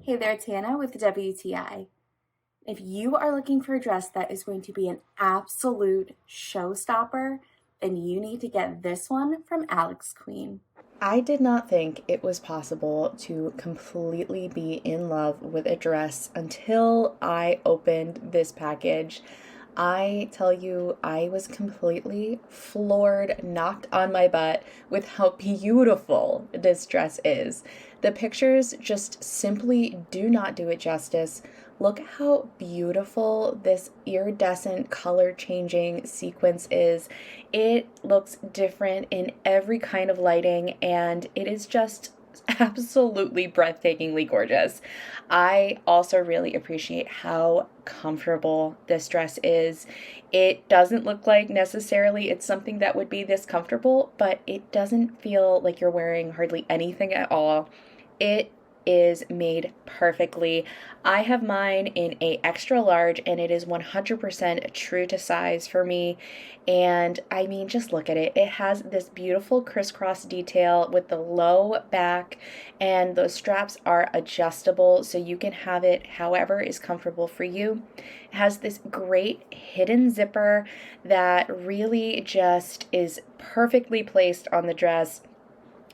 Hey there, it's Hannah with WTI. If you are looking for a dress that is going to be an absolute showstopper, then you need to get this one from AlexQueen. I did not think it was possible to completely be in love with a dress until I opened this package. I tell you, I was completely floored, knocked on my butt with how beautiful this dress is. The pictures just simply do not do it justice. Look how beautiful this iridescent color changing sequence is. It looks different in every kind of lighting, and it is just absolutely breathtakingly gorgeous. I also really appreciate how comfortable this dress is. It doesn't look like necessarily it's something that would be this comfortable, but it doesn't feel like you're wearing hardly anything at all. It is made perfectly. I have mine in a extra large and it is 100% true to size for me. And I mean, just look at it. It has this beautiful crisscross detail with the low back, and those straps are adjustable so you can have it however is comfortable for you. It has this great hidden zipper that really just is perfectly placed on the dress.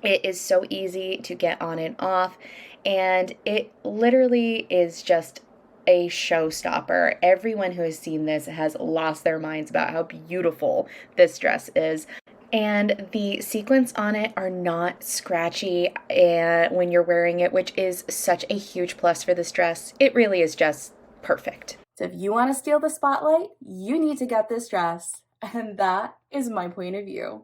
It is so easy to get on and off, and it literally is just a showstopper. Everyone who has seen this has lost their minds about how beautiful this dress is. And the sequins on it are not scratchy when you're wearing it, which is such a huge plus for this dress. It really is just perfect. So if you want to steal the spotlight, you need to get this dress. And that is my point of view.